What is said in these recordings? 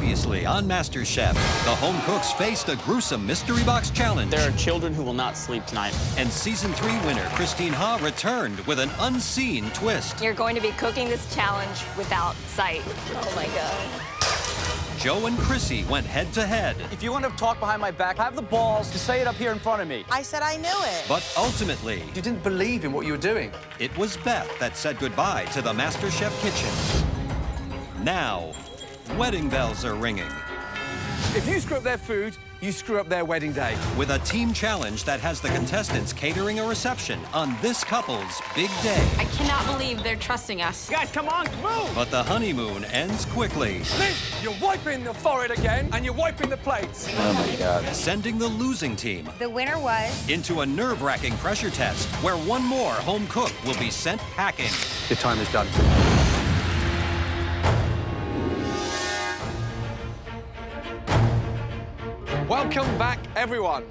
Previously on MasterChef, the home cooks faced a gruesome mystery box challenge. There are children who will not sleep tonight. And Season 3 winner Christine Ha returned with an unseen twist. You're going to be cooking this challenge without sight. Oh my God. Joe and Chrissy went head-to-head. If you want to talk behind my back, have the balls to say it up here in front of me. I said I knew it. But ultimately, You didn't believe in what you were doing. it was Beth that said goodbye to the MasterChef kitchen. Now, wedding bells are ringing. If you screw up their food, you screw up their wedding day. With a team challenge that has the contestants catering a reception on this couple's big day. I cannot believe they're trusting us. Guys, come on, move! But the honeymoon ends quickly, Liz, you're wiping the forehead again, and you're wiping the plates. Oh, my God. sending the losing team The winner was... into a nerve-wracking pressure test where one more home cook will be sent packing. Your time is done. Welcome back, everyone.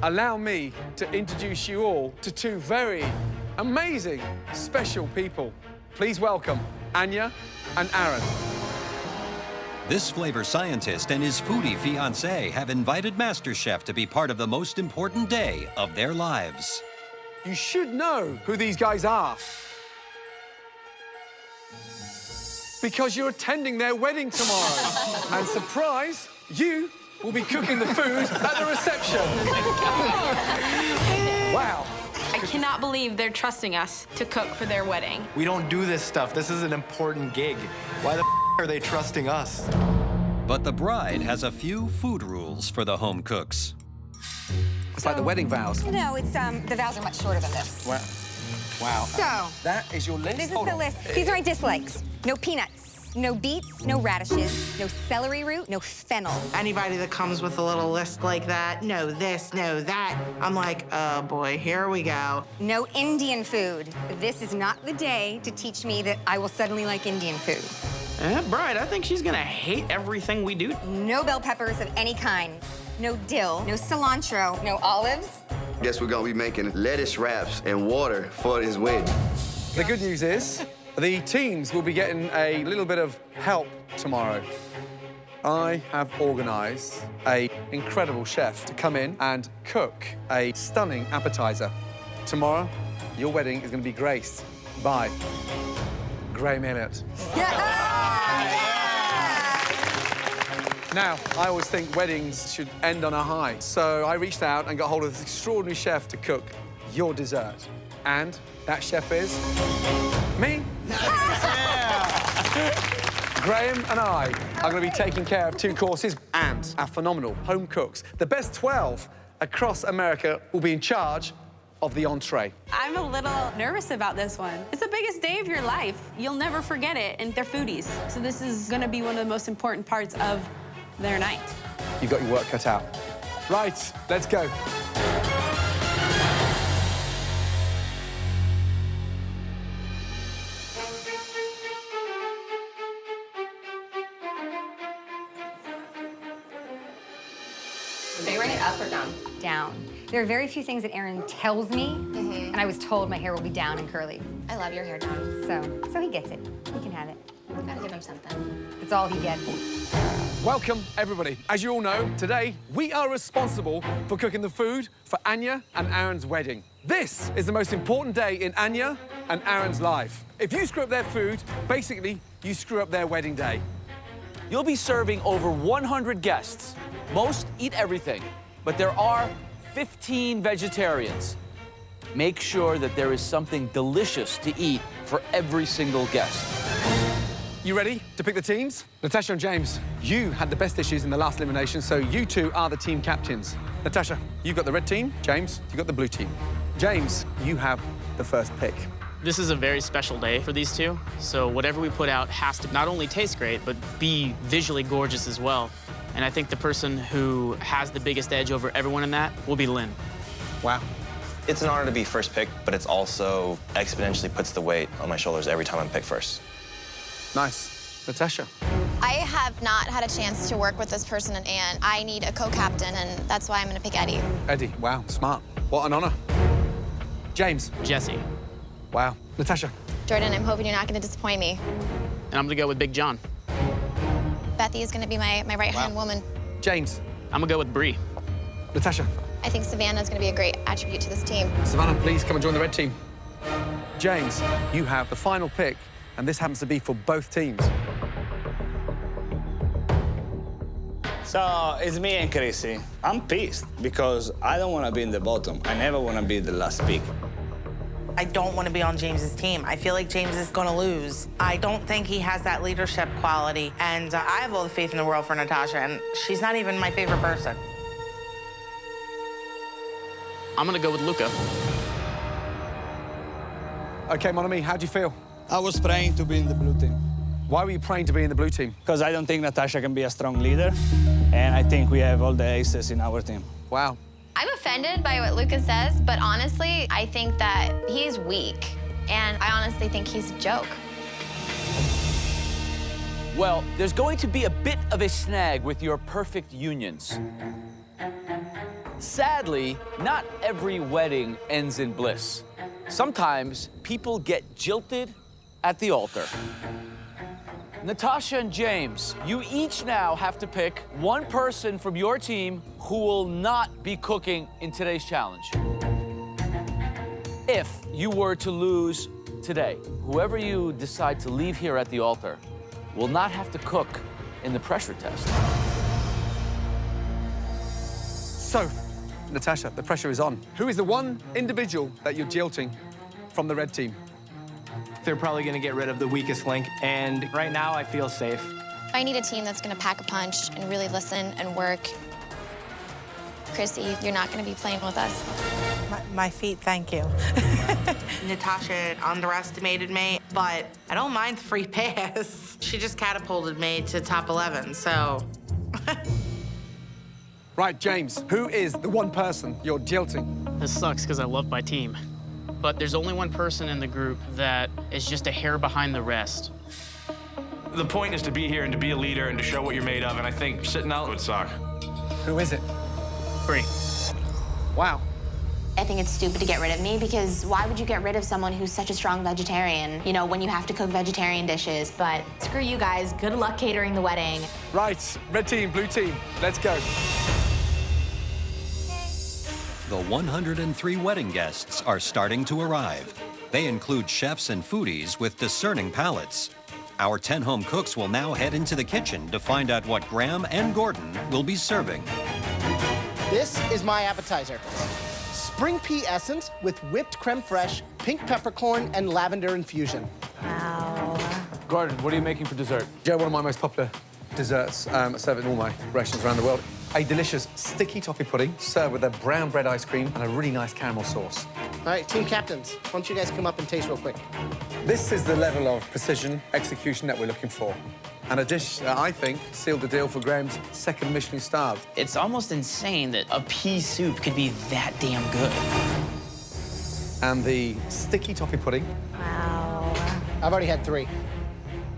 Allow me to introduce you all to two very amazing, special people. Please welcome Anya and Aaron. This flavor scientist and his foodie fiancé have invited MasterChef to be part of the most important day of their lives. You should know who these guys are, because you're attending their wedding tomorrow. And surprise, you will be cooking the food at the reception. Wow. I cannot believe they're trusting us to cook for their wedding. We don't do this stuff. This is an important gig. Why the are they trusting us? But the bride has a few food rules for the home cooks. It's like the wedding vows. No, it's, the vows are much shorter than this. Wow. Wow. So, That is your list? this is Hold the on. list. These are my dislikes. No peanuts, no beets, no radishes, no celery root, no fennel. Anybody that comes with a little list like that, no this, no that, I'm like, oh boy, here we go. No Indian food. This is not the day to teach me that I will suddenly like Indian food. Bride, I think she's gonna hate everything we do. No bell peppers of any kind. No dill, no cilantro, no olives. Guess we're gonna be making lettuce wraps and water for this wedding. The good news is the teams will be getting a little bit of help tomorrow. I have organised an incredible chef to come in and cook a stunning appetizer. Tomorrow, your wedding is going to be graced by Graham Elliot. Now, I always think weddings should end on a high, so I reached out and got hold of this extraordinary chef to cook your dessert. And that chef is me. Graham and I are going to be taking care of two courses, and our phenomenal home cooks, the best 12 across America, will be in charge of the entree. I'm a little nervous about this one. It's the biggest day of your life. You'll never forget it, and they're foodies. So this is gonna be one of the most important parts of their night. You've got your work cut out. Right, let's go. Are you writing it up or down? Down. There are very few things that Aaron tells me, and I was told my hair will be down and curly. I love your hair down. So he gets it. He can have it. Gotta give him something. That's all he gets. Welcome, everybody. As you all know, today we are responsible for cooking the food for Anya and Aaron's wedding. This is the most important day in Anya and Aaron's life. If you screw up their food, basically, you screw up their wedding day. You'll be serving over 100 guests. Most eat everything, but there are 15 vegetarians. Make sure that there is something delicious to eat for every single guest. You ready to pick the teams? Natasha and James, you had the best dishes in the last elimination, so you two are the team captains. Natasha, you've got the red team. James, you've got the blue team. James, you have the first pick. This is a very special day for these two, so whatever we put out has to not only taste great, but be visually gorgeous as well. And I think the person who has the biggest edge over everyone in that will be Lynn. Wow. It's an honor to be first pick, but it's also exponentially puts the weight on my shoulders every time I'm picked first. Nice. Natasha. I have not had a chance to work with this person, and I need a co-captain, and that's why I'm going to pick Eddie. Eddie, wow, smart. What an honor. James. Jesse. Wow. Natasha. Jordan, I'm hoping you're not going to disappoint me. And I'm gonna go with Big John. Bethy is going to be my right-hand woman. James. I'm gonna go with Brie. Natasha. I think Savannah is going to be a great attribute to this team. Savannah, please come and join the red team. James, you have the final pick, and this happens to be for both teams. So it's me and Chrissy. I'm pissed because I don't want to be in the bottom. I never want to be the last pick. I don't want to be on James's team. I feel like James is going to lose. I don't think he has that leadership quality, and I have all the faith in the world for Natasha, and she's not even my favorite person. I'm gonna go with Luca. Okay, mon ami, how do you feel? I was praying to be in the blue team. Why were you praying to be in the blue team? Because I don't think Natasha can be a strong leader, and I think we have all the aces in our team. Wow. I'm offended by what Lucas says, but honestly, I think that he's weak, and I honestly think he's a joke. Well, there's going to be a bit of a snag with your perfect unions. Sadly, not every wedding ends in bliss. Sometimes people get jilted at the altar. Natasha and James, you each now have to pick one person from your team who will not be cooking in today's challenge. If you were to lose today, whoever you decide to leave here at the altar will not have to cook in the pressure test. So, Natasha, the pressure is on. Who is the one individual that you're jilting from the red team? They're probably going to get rid of the weakest link, and right now I feel safe. I need a team that's going to pack a punch and really listen and work. Chrissy, you're not going to be playing with us. My feet, thank you. Natasha underestimated me, but I don't mind the free pass. She just catapulted me to top 11, so. Right, James, who is the one person you're jilting? This sucks because I love my team. But there's only one person in the group that is just a hair behind the rest. The point is to be here and to be a leader and to show what you're made of, and I think sitting out would suck. Who is it? Brie. Wow. I think it's stupid to get rid of me because why would you get rid of someone who's such a strong vegetarian, you know, when you have to cook vegetarian dishes? But screw you guys. Good luck catering the wedding. Right, red team, blue team, let's go. The 103 wedding guests are starting to arrive. They include chefs and foodies with discerning palates. Our 10 home cooks will now head into the kitchen to find out what Graham and Gordon will be serving. This is my appetizer. Spring pea essence with whipped creme fraiche, pink peppercorn, and lavender infusion. Wow. Gordon, what are you making for dessert? Joe, one of my most popular desserts, I serve it in all my restaurants around the world. A delicious sticky toffee pudding served with a brown bread ice cream and a really nice caramel sauce. All right, team captains, why don't you guys come up and taste real quick? This is the level of precision execution that we're looking for. And a dish that I think sealed the deal for Graham's second Michelin star. It's almost insane that a pea soup could be that damn good. And the sticky toffee pudding. Wow. I've already had 3.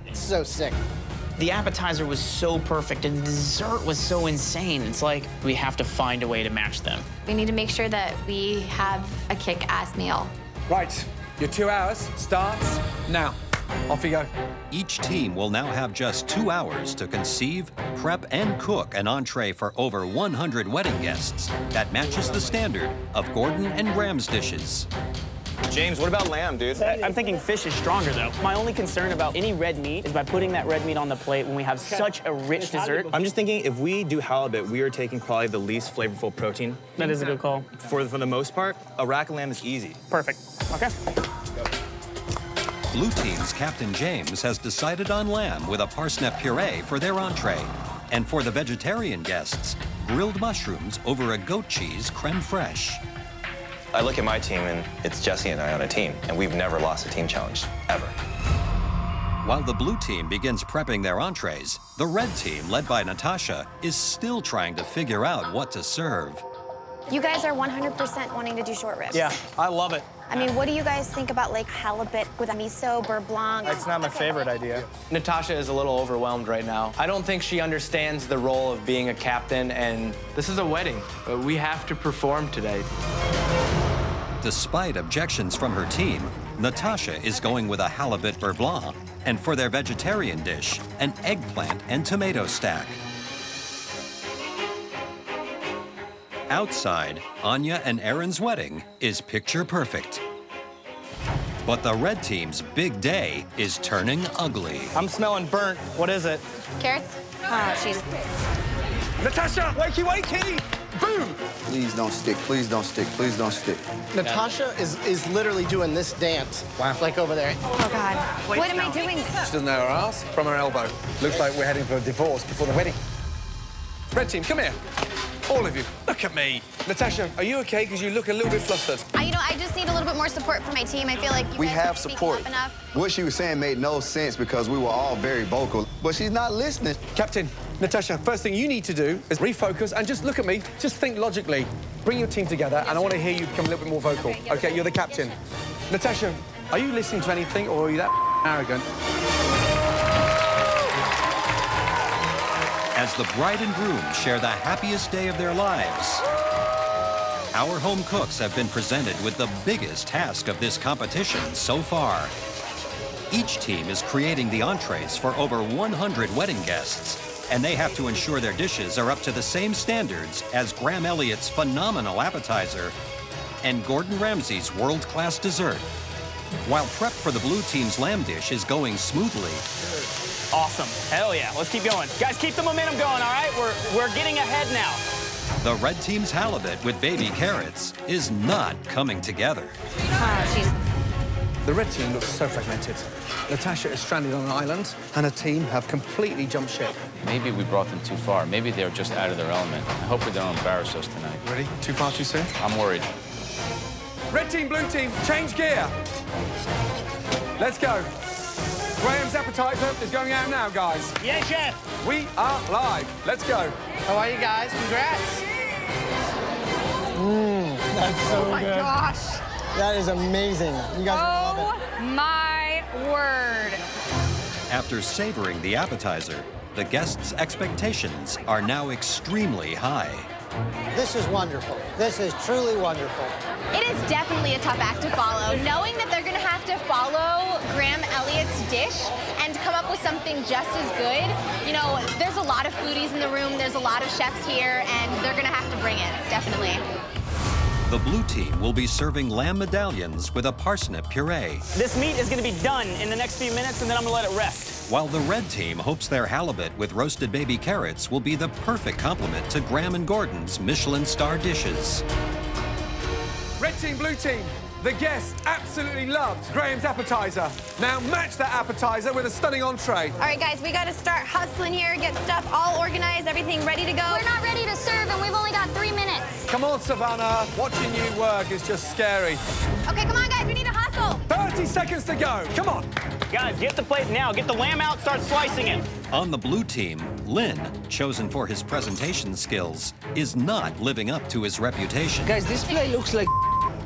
It's so sick. The appetizer was so perfect and the dessert was so insane. It's like we have to find a way to match them. We need to make sure that we have a kick-ass meal. Right, your 2 hours starts now. Off you go. Each team will now have just 2 hours to conceive, prep, and cook an entree for over 100 wedding guests that matches the standard of Gordon and Graham's dishes. James, what about lamb, dude? I'm thinking fish is stronger, though. My only concern about any red meat is by putting that red meat on the plate when we have such a rich dessert. I'm just thinking if we do halibut, we are taking probably the least flavorful protein. That is a good call. For the most part, a rack of lamb is easy. Perfect. Okay. Blue team's Captain James has decided on lamb with a parsnip puree for their entree. And for the vegetarian guests, grilled mushrooms over a goat cheese creme fraiche. I look at my team, and it's Jesse and I on a team, and we've never lost a team challenge, ever. While the blue team begins prepping their entrees, the red team, led by Natasha, is still trying to figure out what to serve. You guys are 100% wanting to do short ribs. Yeah, I love it. I mean, what do you guys think about like halibut with a miso, beurre blanc? It's not my favorite idea. Natasha is a little overwhelmed right now. I don't think she understands the role of being a captain, and this is a wedding. We have to perform today. Despite objections from her team, Natasha is going with a halibut beurre blanc, and for their vegetarian dish, an eggplant and tomato stack. Outside, Anya and Aaron's wedding is picture perfect. But the red team's big day is turning ugly. I'm smelling burnt. What is it? Carrots? Oh, she's... Natasha, wakey, wakey! Boom! Please don't stick, please don't stick, please don't stick. Natasha is literally doing this dance. Wow. Like over there. Oh, God. What am I doing? She doesn't know her ass from her elbow. Looks like we're heading for a divorce before the wedding. Red team, come here. All of you, look at me. Natasha, are you okay? Because you look a little bit flustered. I just need a little bit more support from my team. I feel like you We guys have aren't speaking support. up enough. What she was saying made no sense because we were all very vocal, but she's not listening. Captain, Natasha, first thing you need to do is refocus and just look at me. Just think logically. Bring your team together, and I want to hear you become a little bit more vocal. Okay, you're the captain. Natasha, are you listening to anything, or are you that arrogant? As the bride and groom share the happiest day of their lives, our home cooks have been presented with the biggest task of this competition so far. Each team is creating the entrees for over 100 wedding guests, and they have to ensure their dishes are up to the same standards as Graham Elliot's phenomenal appetizer and Gordon Ramsay's world-class dessert. While prep for the blue team's lamb dish is going smoothly, Awesome. Hell yeah. Let's keep going. Guys, keep the momentum going, all right? We're getting ahead now. the red team's halibut with baby carrots is not coming together. The red team looks so fragmented. Natasha is stranded on an island, and her team have completely jumped ship. Maybe we brought them too far. Maybe they're just out of their element. I hope we don't embarrass us tonight. Ready? Too far, too soon? I'm worried. Red team, blue team, change gear. Let's go. Graham's appetizer is going out now, guys. Yeah, chef. We are live. Let's go. How are you guys? Congrats. That's so Oh my good. gosh. That is amazing. You guys are gonna love Oh my word. After savoring the appetizer, the guests' expectations are now extremely high. it. This is wonderful. This is truly wonderful. It is definitely a tough act to follow. Knowing that they're going to have to follow Graham Elliot's dish and come up with something just as good, you know, there's a lot of foodies in the room, there's a lot of chefs here, and they're going to have to bring it, definitely. The blue team will be serving lamb medallions with a parsnip puree, This meat is going to be done in the next few minutes, and then I'm going to let it rest. while the red team hopes their halibut with roasted baby carrots will be the perfect complement to Graham and Gordon's Michelin star dishes. Red team, blue team, the guests absolutely loved Graham's appetizer. Now match that appetizer with a stunning entree. All right, guys, we got to start hustling here, get stuff all organized, everything ready to go. We're not ready to serve, and we've only got 3 minutes. Come on, Savannah. Watching you work is just scary. Okay, come on, guys, we need to hustle. 30 seconds to go. Come on. Guys, get the plate now. Get the lamb out, start slicing it. On the blue team, Lynn, chosen for his presentation skills, is not living up to his reputation. Guys, this plate looks like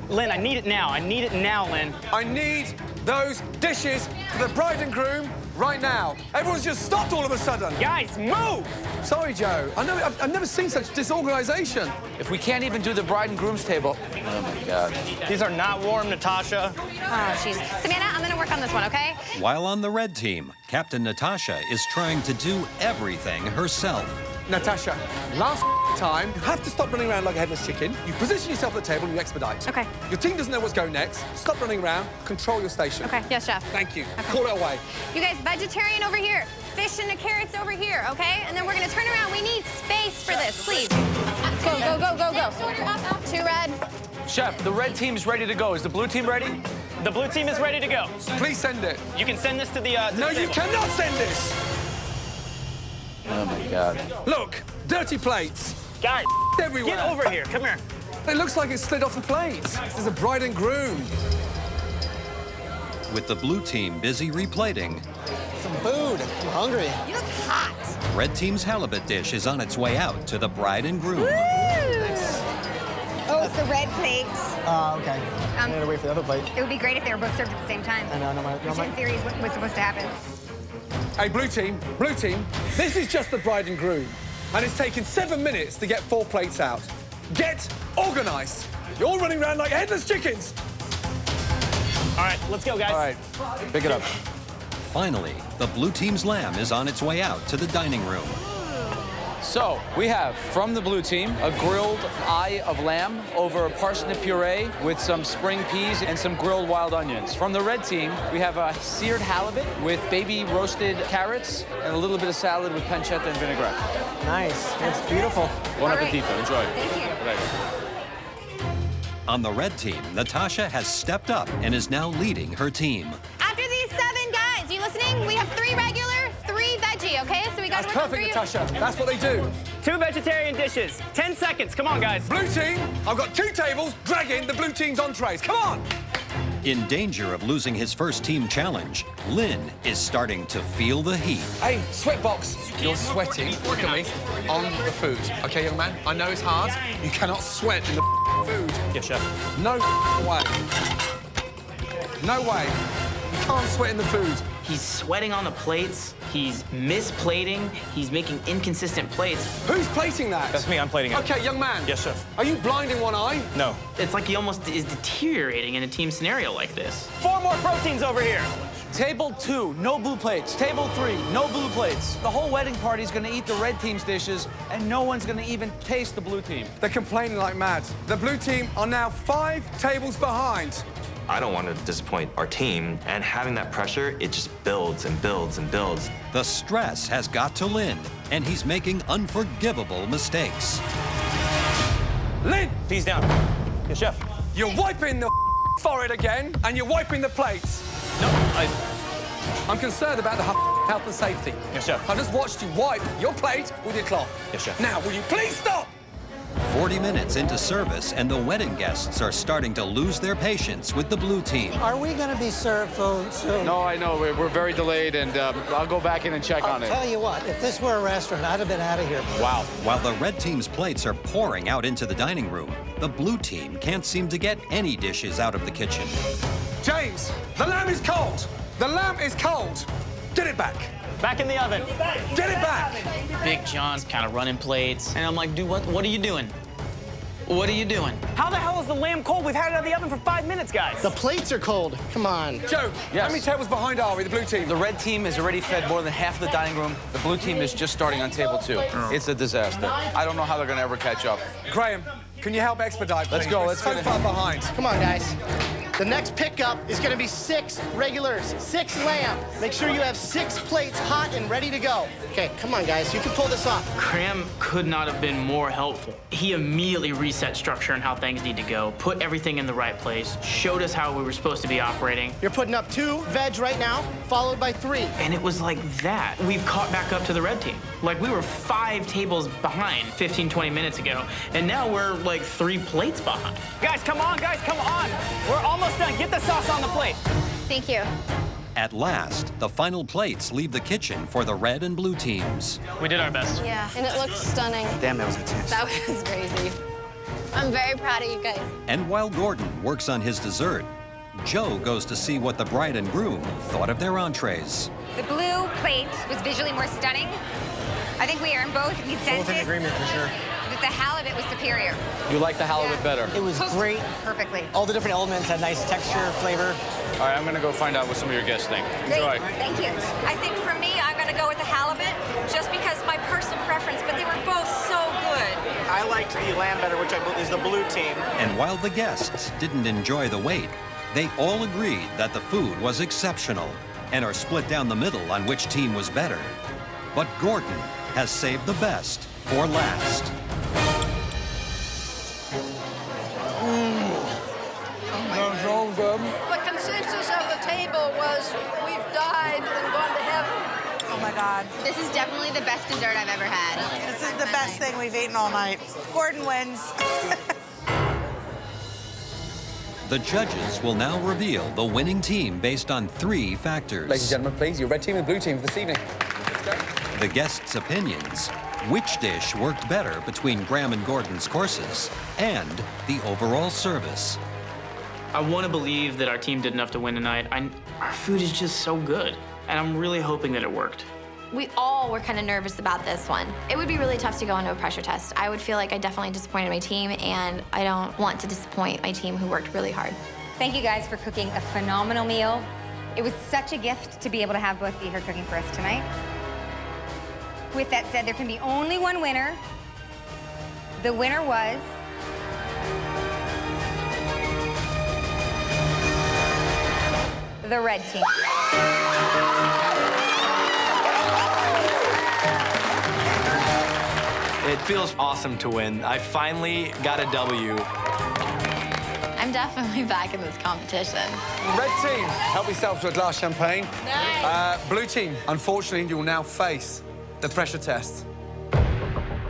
Lynn, I need it now. I need it now, Lynn. I need those dishes for the bride and groom right now. Everyone's just stopped all of a sudden. Guys, move! Sorry, Joe. I've never seen such disorganization. If we can't even do the bride and groom's table. Oh, my God. These are not warm, Natasha. Oh, jeez. Savannah, I'm going to work on this one, okay? While on the red team, Captain Natasha is trying to do everything herself. Natasha, last time, you have to stop running around like a headless chicken. You position yourself at the table and you expedite. Okay. Your team doesn't know what's going next. Stop running around. Control your station. Okay, yes, chef. Thank you. Okay. Call it away. You guys, vegetarian over here. Fish and the carrots over here, okay? And then we're gonna turn around. We need space for this, please. Go, go, go, go, go. 2 red. Chef, the red team's ready to go. Is the blue team ready? The blue team is ready to go. Please send it. You can send this to the No, you table. cannot send this. Oh, my God. Look, dirty plates. Guys, Everywhere. get over here. Come here. It looks like it slid off the plate. This is a bride and groom. With the blue team busy replating, some food. I'm hungry. You look hot. red team's halibut dish is on its way out to the bride and groom. Oh, it's the red plates. Okay. I gotta wait for the other plate. It would be great if they were both served at the same time. I know, Which in theory is what was supposed to happen. Hey, blue team, this is just the bride and groom. And it's taken 7 minutes to get 4 plates out. Get organized. You're all running around like headless chickens. All right, let's go, guys. All right, pick it up. Finally, the blue team's lamb is on its way out to the dining room. So, we have, from the blue team, a grilled eye of lamb over a parsnip puree with some spring peas and some grilled wild onions. From the red team, we have a seared halibut with baby roasted carrots and a little bit of salad with pancetta and vinaigrette. Nice. That's beautiful. Bon appetito. Enjoy. Thank you. On the red team, Natasha has stepped up and is now leading her team. After these 7 guys, you listening? We have 3 regular, 3 veggie, okay? So we got That's perfect, Natasha. That's what they do. 2 vegetarian dishes. 10 seconds. Come on, guys. Blue team, I've got 2 tables. Drag in the blue team's entrees. Come on. In danger of losing his first team challenge, Lynn is starting to feel the heat. Hey, sweatbox. You're sweating, look at me, on the food. Okay, young man, I know it's hard. You cannot sweat in the food. Yes, chef. No way. No way. You can't sweat in the food. He's sweating on the plates. He's misplating. He's making inconsistent plates. Who's plating that? That's me. I'm plating it. Okay, young man. Yes, chef. Are you blind in one eye? No. It's like he almost is deteriorating in a team scenario like this. 4 more proteins over here. Table 2, no blue plates. Table 3, no blue plates. The whole wedding party's gonna eat the red team's dishes, and no one's gonna even taste the blue team. They're complaining like mad. The blue team are now 5 tables behind. I don't want to disappoint our team, and having that pressure, it just builds and builds and builds. The stress has got to Lynn, and he's making unforgivable mistakes. Lynn! Peas down. Yes, chef. You're wiping the forehead again, and you're wiping the plates. No, I'm concerned about the health and safety. Yes, chef. I just watched you wipe your plate with your cloth. Yes, chef. Now, will you please stop? 40 minutes into service, and the wedding guests are starting to lose their patience with the blue team. Are we going to be served food soon? No, I know. We're very delayed, and I'll go back in and check on it. I'll tell you what, if this were a restaurant, I'd have been out of here. Wow. While the red team's plates are pouring out into the dining room, the blue team can't seem to get any dishes out of the kitchen. James, the lamb is cold. The lamb is cold. Get it back. Back in the oven. Get it back. Big John's kind of running plates. And I'm like, dude, what are you doing? What are you doing? How the hell is the lamb cold? We've had it out of the oven for 5 minutes, guys. The plates are cold. Come on. Joe, Yes. how many tables behind are we, the blue team? The red team has already fed more than half of the dining room. The blue team is just starting on table 2. It's a disaster. I don't know how they're gonna ever catch up. Graham, can you help expedite, please? Let's go, We're let's so get it. far behind. Come on, guys. The next pickup is going to be 6 regulars, 6 lamb. Make sure you have 6 plates hot and ready to go. Okay, come on, guys. You can pull this off. Graham could not have been more helpful. He immediately reset structure and how things need to go, put everything in the right place, showed us how we were supposed to be operating. You're putting up 2 veg right now, followed by 3. And it was like that. We've caught back up to the red team. Like, we were 5 tables behind 15, 20 minutes ago, and now we're like 3 plates behind. Guys, come on, guys, come on. We're almost done. Get the sauce on the plate. Thank you. At last, the final plates leave the kitchen for the red and blue teams. We did our best. Yeah, and it looked stunning. Damn, that was intense. That was crazy. I'm very proud of you guys. And while Gordon works on his dessert, Joe goes to see what the bride and groom thought of their entrees. The blue plate was visually more stunning. I think we are in both consensus. Both in agreement for sure. That the halibut was superior. You like the halibut better? It was great. Perfectly. All the different elements had nice texture, flavor. All right, I'm gonna go find out what some of your guests think. Great. Enjoy. Thank you. I think for me, I'm going to go with the halibut just because my personal preference, but they were both so good. I liked the lamb better, which I believe is the blue team. And while the guests didn't enjoy the wait, they all agreed that the food was exceptional and are split down the middle on which team was better. But Gordon has saved the best for last. The consensus of the table was we've died and gone to heaven. Oh my God. This is definitely the best dessert I've ever had. This is the best thing we've eaten all night. Gordon wins. The judges will now reveal the winning team based on 3 factors. Ladies and gentlemen, please, your red team and blue team for this evening. Let's go. The guests' opinions, which dish worked better between Graham and Gordon's courses, and the overall service. I want to believe that our team did enough to win tonight. Our food is just so good, and I'm really hoping that it worked. We all were kind of nervous about this one. It would be really tough to go into a pressure test. I would feel like I definitely disappointed my team, and I don't want to disappoint my team who worked really hard. Thank you guys for cooking a phenomenal meal. It was such a gift to be able to have both of you here cooking for us tonight. With that said, there can be only one winner. The winner was... the red team. It feels awesome to win. I finally got a W. I'm definitely back in this competition. Red team, help yourself to a glass of champagne. Nice. Blue team, unfortunately, you will now face the pressure test.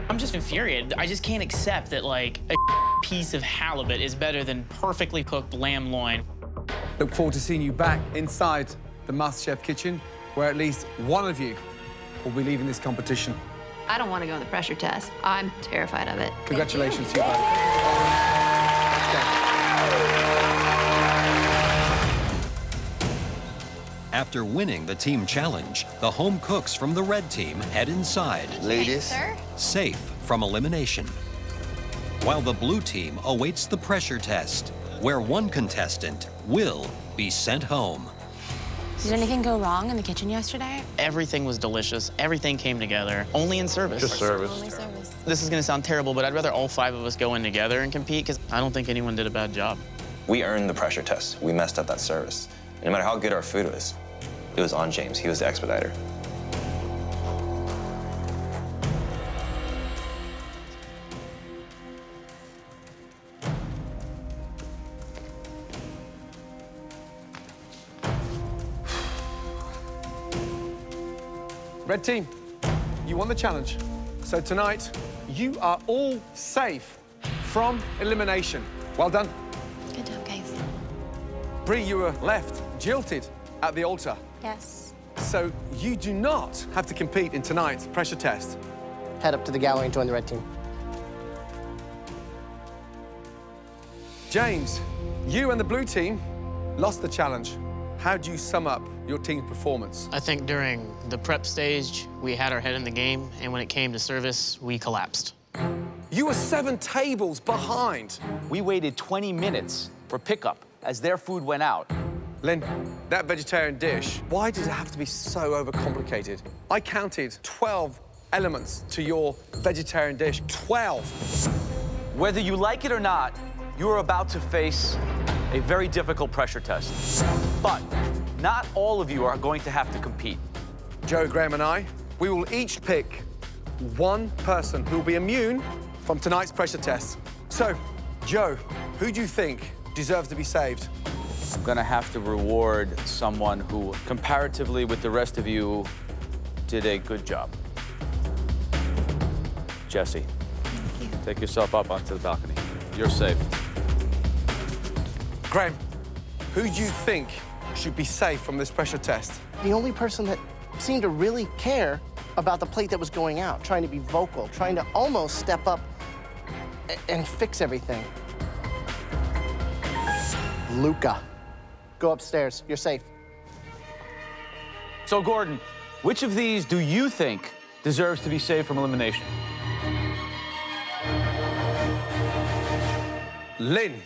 I'm just infuriated. I just can't accept that, like, a piece of halibut is better than perfectly cooked lamb loin. Look forward to seeing you back inside the MasterChef kitchen, where at least one of you will be leaving this competition. I don't want to go on the pressure test. I'm terrified of it. Congratulations to you both. After winning the team challenge, the home cooks from the red team head inside. Ladies. Thanks, sir. Safe from elimination. While the blue team awaits the pressure test, where one contestant will be sent home. Did anything go wrong in the kitchen yesterday? Everything was delicious. Everything came together. Only in service. Just service. Only service. This is gonna sound terrible, but I'd rather all 5 of us go in together and compete, because I don't think anyone did a bad job. We earned the pressure test. We messed up that service. No matter how good our food was, it was on James. He was the expediter. Red team, you won the challenge. So tonight, you are all safe from elimination. Well done. Good job, guys. Bree, you were left jilted at the altar. Yes. So you do not have to compete in tonight's pressure test. Head up to the gallery and join the red team. James, you and the blue team lost the challenge. How do you sum up your team's performance? I think during the prep stage, we had our head in the game, and when it came to service, we collapsed. You were 7 tables behind. We waited 20 minutes for pickup as their food went out. Lynn, that vegetarian dish, why does it have to be so overcomplicated? I counted 12 elements to your vegetarian dish. 12. Whether you like it or not, you are about to face a very difficult pressure test. But not all of you are going to have to compete. Joe, Graham, and I, we will each pick one person who will be immune from tonight's pressure test. So, Joe, who do you think deserves to be saved? I'm gonna have to reward someone who, comparatively with the rest of you, did a good job. Jesse, take yourself up onto the balcony. You're safe. Graham, who do you think should be safe from this pressure test? The only person that seemed to really care about the plate that was going out, trying to be vocal, trying to almost step up and fix everything. Luca, go upstairs. You're safe. So, Gordon, which of these do you think deserves to be saved from elimination? Lynn,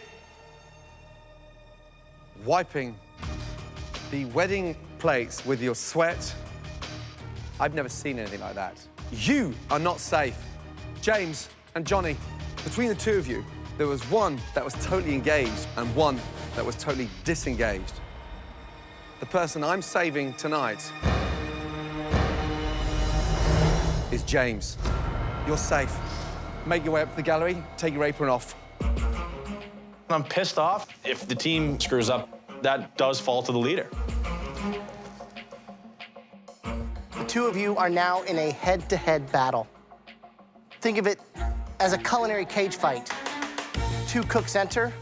wiping the wedding plates with your sweat. I've never seen anything like that. You are not safe. James and Johnny, between the two of you, there was one that was totally engaged and one that was totally disengaged. The person I'm saving tonight is James. You're safe. Make your way up to the gallery, take your apron off. I'm pissed off. If the team screws up, that does fall to the leader. The two of you are now in a head-to-head battle. Think of it as a culinary cage fight. 2 cooks enter,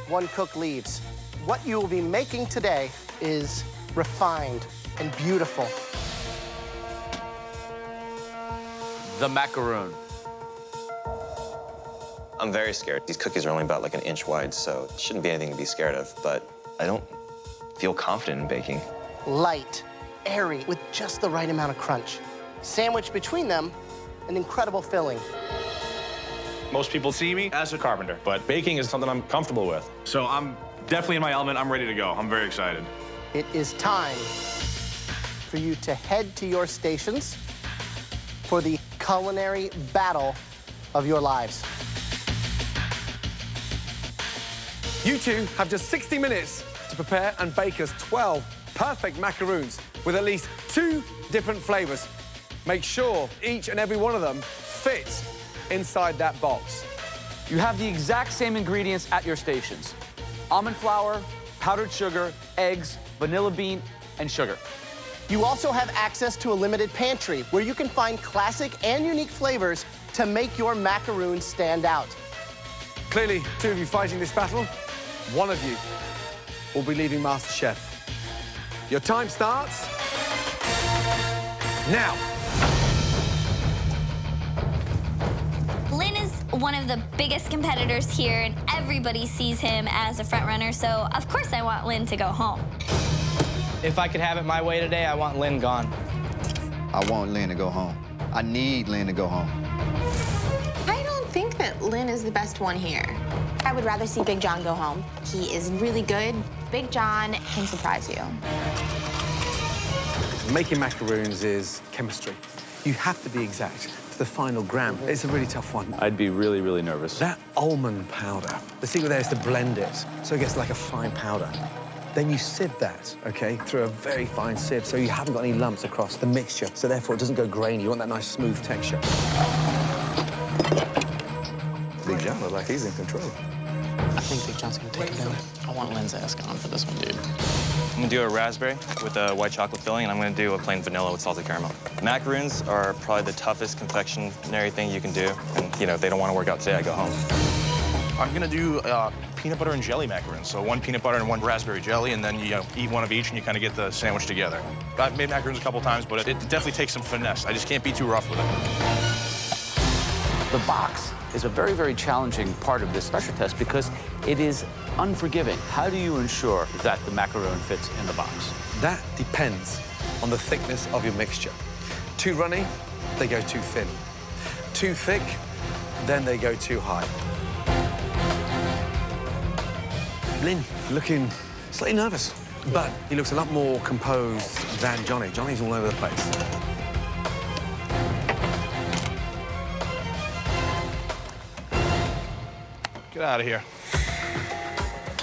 1 cook leaves. What you will be making today is refined and beautiful. The macaroon. I'm very scared. These cookies are only about like an inch wide, so it shouldn't be anything to be scared of, but I don't feel confident in baking. Light, airy, with just the right amount of crunch. Sandwiched between them, an incredible filling. Most people see me as a carpenter, but baking is something I'm comfortable with. So I'm Definitely in my element. I'm ready to go. I'm very excited. It is time for you to head to your stations for the culinary battle of your lives. You two have just 60 minutes to prepare and bake us 12 perfect macaroons with at least 2 different flavors. Make sure each and every one of them fits inside that box. You have the exact same ingredients at your stations. Almond flour, powdered sugar, eggs, vanilla bean, and sugar. You also have access to a limited pantry where you can find classic and unique flavors to make your macaroons stand out. Clearly, 2 of you fighting this battle. 1 of you will be leaving MasterChef. Your time starts now. Lynn is one of the biggest competitors here, and everybody sees him as a front runner, so of course I want Lynn to go home. If I could have it my way today, I want Lynn gone. I want Lynn to go home. I need Lynn to go home. I don't think that Lynn is the best one here. I would rather see Big John go home. He is really good. Big John can surprise you. Making macaroons is chemistry. You have to be exact to the final gram. It's a really tough one. I'd be really, really nervous. That almond powder, the secret there is to blend it so it gets like a fine powder. Then you sieve that, okay, through a very fine sieve so you haven't got any lumps across the mixture, so therefore it doesn't go grainy. You want that nice smooth texture. Big John looks like he's in control. I think Big John's gonna take him down. I want Lynn's ass gone for this one, dude. I'm gonna do a raspberry with a white chocolate filling, and I'm gonna do a plain vanilla with salted caramel. Macaroons are probably the toughest confectionery thing you can do. And, you know, if they don't want to work out today, I go home. I'm gonna do peanut butter and jelly macaroons. So 1 peanut butter and 1 raspberry jelly, and then you eat one of each, and you kind of get the sandwich together. I've made macaroons a couple times, but it definitely takes some finesse. I just can't be too rough with it. The box is a very, very challenging part of this pressure test because it is unforgiving. How do you ensure that the macaroon fits in the box? That depends on the thickness of your mixture. Too runny, they go too thin. Too thick, then they go too high. Lynn, looking slightly nervous, but he looks a lot more composed than Johnny. Johnny's all over the place. Get out of here.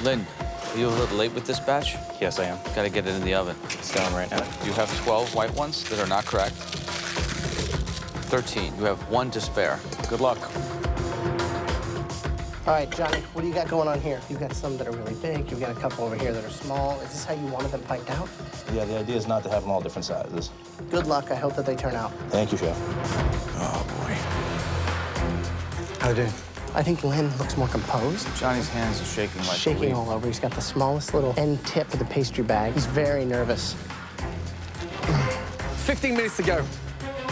Lynn, are you a little late with this batch? Yes, I am. Gotta get it in the oven. It's going right now. You have 12 white ones that are not correct. 13. You have 1 to spare. Good luck. All right, Johnny, what do you got going on here? You've got some that are really big. You've got a couple over here that are small. Is this how you wanted them piped out? Yeah, the idea is not to have them all different sizes. Good luck. I hope that they turn out. Thank you, Chef. Oh, boy. How you doing? I think Lynn looks more composed. Johnny's hands are shaking like a shaking leaf. all over. He's got the smallest little end tip of the pastry bag. He's very nervous. 15 minutes to go.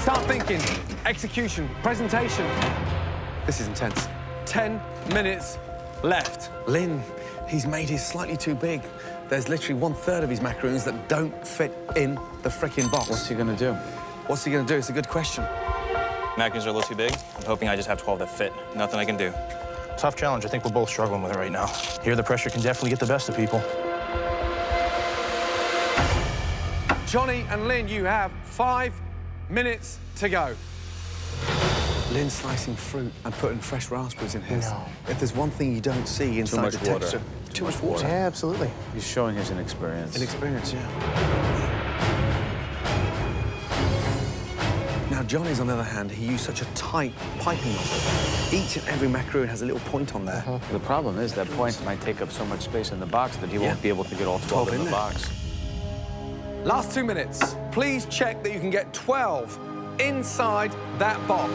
Start thinking. Execution, presentation. This is intense. 10 minutes left. Lynn, he's made his slightly too big. There's literally 1/3 of his macaroons that don't fit in the frickin' box. What's he gonna do? What's he gonna do? It's a good question. Macaroons are a little too big. I'm hoping I just have 12 that fit. Nothing I can do. Tough challenge. I think we're both struggling with it right now. Here, the pressure can definitely get the best of people. Johnny and Lynn, you have 5 minutes to go. Lynn's slicing fruit and putting fresh raspberries in his. No. If there's one thing you don't see inside much the water. texture, too much water. Yeah, absolutely. He's showing his inexperience. Inexperience, yeah. Now, Johnny's, on the other hand, he used such a tight piping nozzle. Each and every macaroon has a little point on there. The problem is that point might take up so much space in the box that he won't be able to get all 12 in the there. box. Last 2 minutes. Please check that you can get 12 inside that box.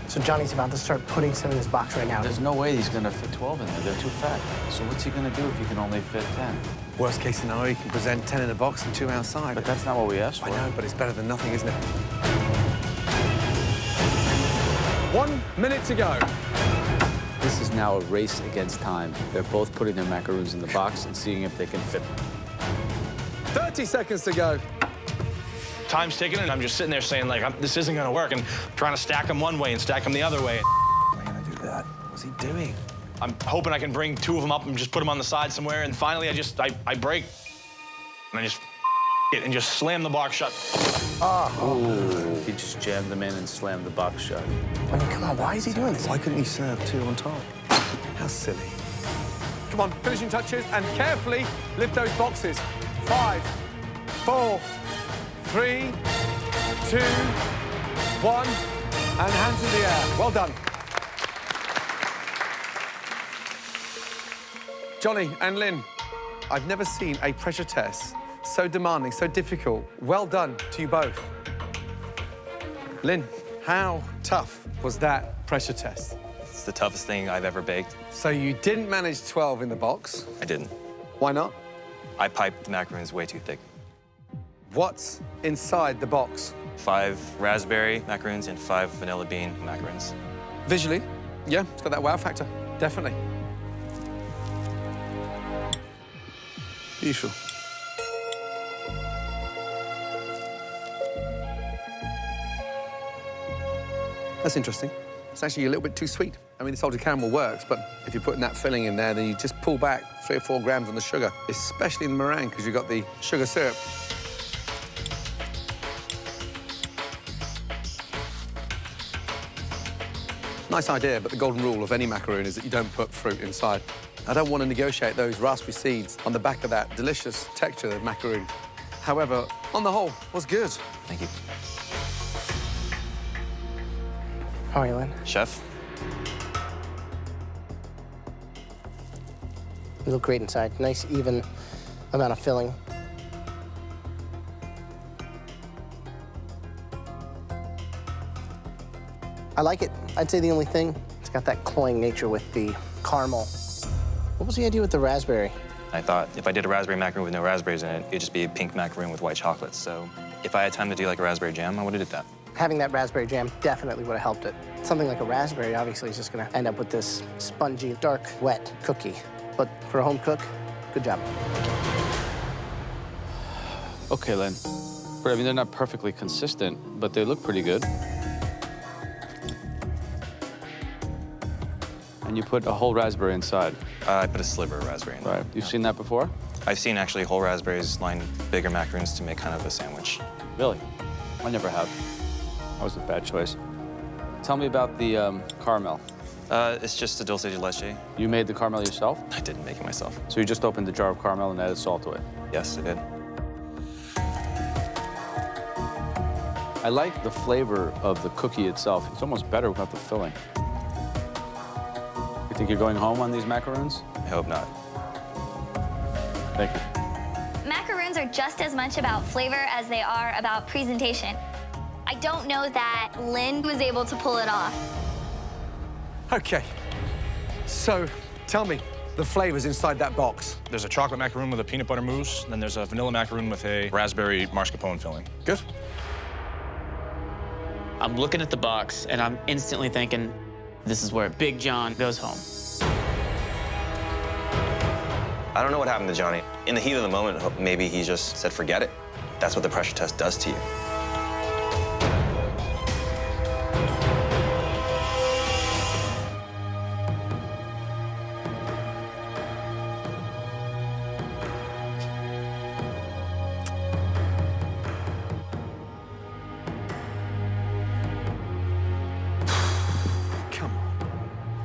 So Johnny's about to start putting some in his box right now. There's no way he's gonna fit 12 in there. They're too fat. So what's he gonna do if he can only fit 10? Worst case scenario, you can present 10 in a box and 2 outside. But that's not what we asked for. I know, but it's better than nothing, isn't it? 1 minute to go. This is now a race against time. They're both putting their macaroons in the box and seeing if they can fit. 30 seconds to go. Time's ticking, and I'm just sitting there saying, like, this isn't gonna work, and trying to stack them one way and stack them the other way. What's he doing? I'm hoping I can bring 2 of them up and just put them on the side somewhere. And finally, I break. And I just it and just slam the box shut. Oh. He just jammed them in and slammed the box shut. I mean, come on, why is he doing this? Why couldn't he serve 2 on top? How silly. Come on, finishing touches, and carefully lift those boxes. 5, 4, 3, 2, 1, and hands in the air. Well done. Johnny and Lynn, I've never seen a pressure test so demanding, so difficult. Well done to you both. Lynn, how tough was that pressure test? It's the toughest thing I've ever baked. So you didn't manage 12 in the box. I didn't. Why not? I piped the macaroons way too thick. What's inside the box? 5 raspberry macaroons and 5 vanilla bean macaroons. Visually, yeah, it's got that wow factor, definitely. Beautiful. That's interesting. It's actually a little bit too sweet. I mean, the salted caramel works, but if you're putting that filling in there, then you just pull back 3 or 4 grams on the sugar, especially in the meringue, because you've got the sugar syrup. Nice idea, but the golden rule of any macaroon is that you don't put fruit inside. I don't want to negotiate those raspberry seeds on the back of that delicious texture of macaroon. However, on the whole, was good. Thank you. How are you, Lynn? Chef? You look great inside. Nice, even amount of filling. I like it. I'd say the only thing, it's got that cloying nature with the caramel. What was the idea with the raspberry? I thought if I did a raspberry macaroon with no raspberries in it, it'd just be a pink macaroon with white chocolate. So if I had time to do like a raspberry jam, I would have did that. Having that raspberry jam definitely would have helped it. Something like a raspberry obviously is just gonna end up with this spongy, dark, wet cookie. But for a home cook, good job. Okay, Lynn. I mean, they're not perfectly consistent, but they look pretty good. And you put a whole raspberry inside. I put a sliver of raspberry in there. Right. You've seen that before? I've seen actually whole raspberries line bigger macaroons to make kind of a sandwich. Really? I never have. That was a bad choice. Tell me about the caramel. It's just a dulce de leche. You made the caramel yourself? I didn't make it myself. So you just opened the jar of caramel and added salt to it? Yes, I did. I like the flavor of the cookie itself. It's almost better without the filling. You think you're going home on these macaroons? I hope not. Thank you. Macaroons are just as much about flavor as they are about presentation. I don't know that Lynn was able to pull it off. Okay, so tell me the flavors inside that box. There's a chocolate macaroon with a peanut butter mousse, then there's a vanilla macaroon with a raspberry mascarpone filling. Good. I'm looking at the box, and I'm instantly thinking, this is where Big John goes home. I don't know what happened to Johnny. In the heat of the moment, maybe he just said, forget it. That's what the pressure test does to you.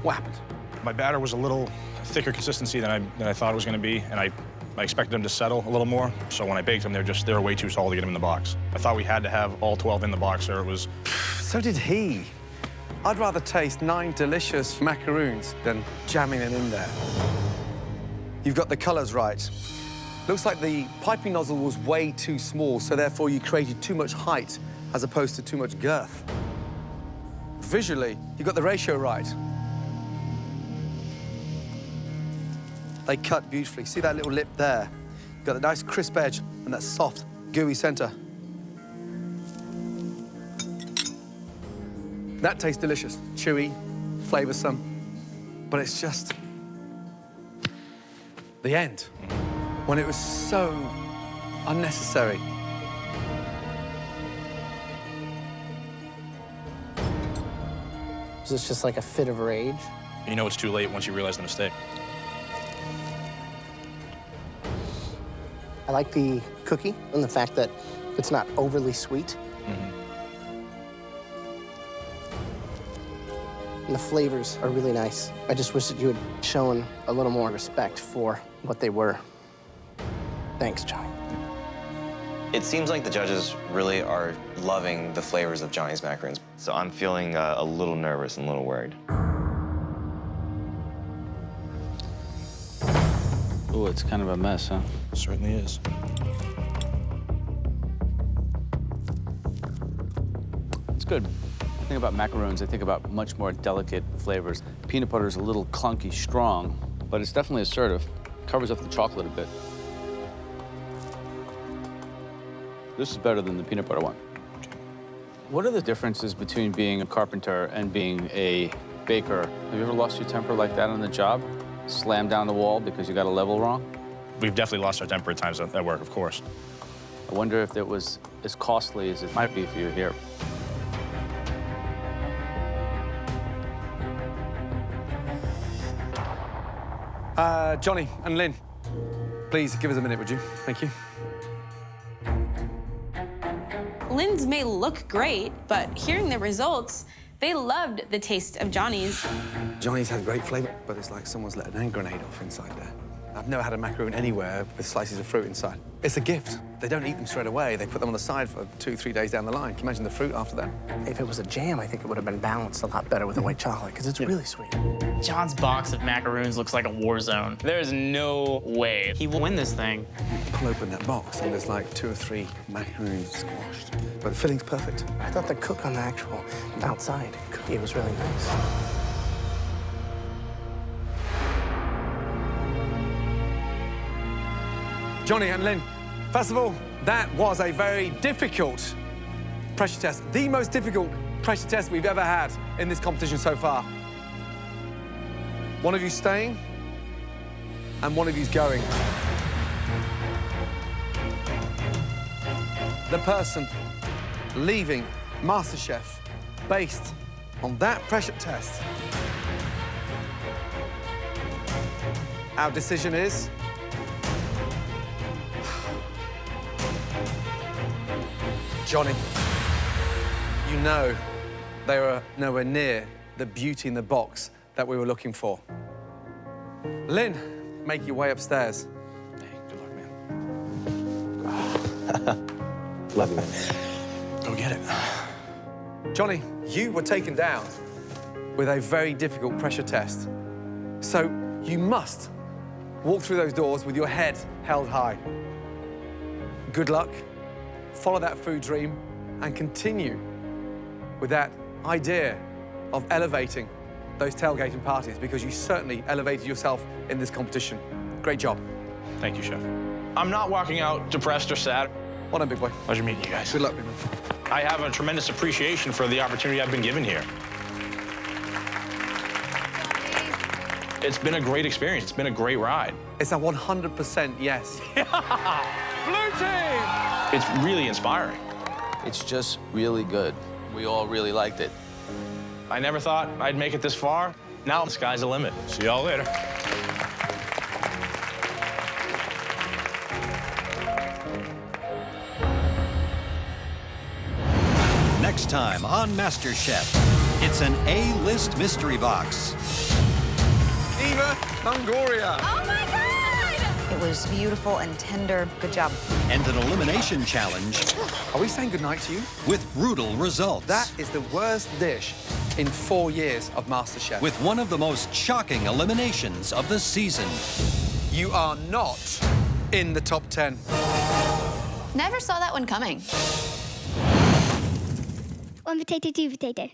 What happened? My batter was a little thicker consistency than I thought it was going to be, and I expected them to settle a little more. So when I baked them, they were way too salty to get them in the box. I thought we had to have all 12 in the box, or it was... So did he. I'd rather taste 9 delicious macaroons than jamming them in there. You've got the colors right. Looks like the piping nozzle was way too small, so therefore you created too much height as opposed to too much girth. Visually, you got the ratio right. They cut beautifully. See that little lip there? You've got a nice crisp edge and that soft, gooey center. That tastes delicious. Chewy, flavorsome, but it's just the end, when it was so unnecessary. Was this just like a fit of rage? You know it's too late once you realize the mistake. I like the cookie and the fact that it's not overly sweet. And the flavors are really nice. I just wish that you had shown a little more respect for what they were. Thanks, Johnny. It seems like the judges really are loving the flavors of Johnny's macaroons. So I'm feeling a little nervous and a little worried. Oh, it's kind of a mess, huh? Certainly is. It's good. I think about macaroons, I think about much more delicate flavors. Peanut butter is a little clunky strong, but it's definitely assertive. Covers up the chocolate a bit. This is better than the peanut butter one. What are the differences between being a carpenter and being a baker? Have you ever lost your temper like that on the job? Slammed down the wall because you got a level wrong? We've definitely lost our temper at times at work, of course. I wonder if it was as costly as it might be for you here. Johnny and Lynn, please give us a minute, would you? Thank you. Lynn's may look great, but hearing the results, they loved the taste of Johnny's. Johnny's had great flavor, but it's like someone's let an hand grenade off inside there. I've never had a macaroon anywhere with slices of fruit inside. It's a gift. They don't eat them straight away. They put them on the side for 2-3 days down the line. Can you imagine the fruit after that? If it was a jam, I think it would have been balanced a lot better with the white chocolate, because it's really sweet. John's box of macaroons looks like a war zone. There's no way he will win this thing. You pull open that box and there's like 2 or 3 macaroons squashed. But the filling's perfect. I thought the cook on the actual outside cookie was really nice. Johnny and Lynn, first of all, that was a very difficult pressure test. The most difficult pressure test we've ever had in this competition so far. One of you staying, and one of you's going. The person leaving MasterChef based on that pressure test. Our decision is... Johnny, you know they were nowhere near the beauty in the box that we were looking for. Lynn, make your way upstairs. Hey, good luck, man. Love you, man. Go get it. Johnny, you were taken down with a very difficult pressure test. So you must walk through those doors with your head held high. Good luck. Follow that food dream and continue with that idea of elevating those tailgating parties, because you certainly elevated yourself in this competition. Great job. Thank you, Chef. I'm not walking out depressed or sad. Well done, big boy. Pleasure meeting you guys. Good luck, big boy. I have a tremendous appreciation for the opportunity I've been given here. It's been a great experience. It's been a great ride. It's a 100% yes. Blue team! It's really inspiring. It's just really good. We all really liked it. I never thought I'd make it this far. Now the sky's the limit. See y'all later. Next time on MasterChef, it's an A-list mystery box. Eva Longoria. Oh my God! It was beautiful and tender. Good job. And an elimination challenge. Are we saying goodnight to you? With brutal results. That is the worst dish in 4 years of MasterChef. With one of the most shocking eliminations of the season. You are not in the top 10. Never saw that one coming. One potato, two potato.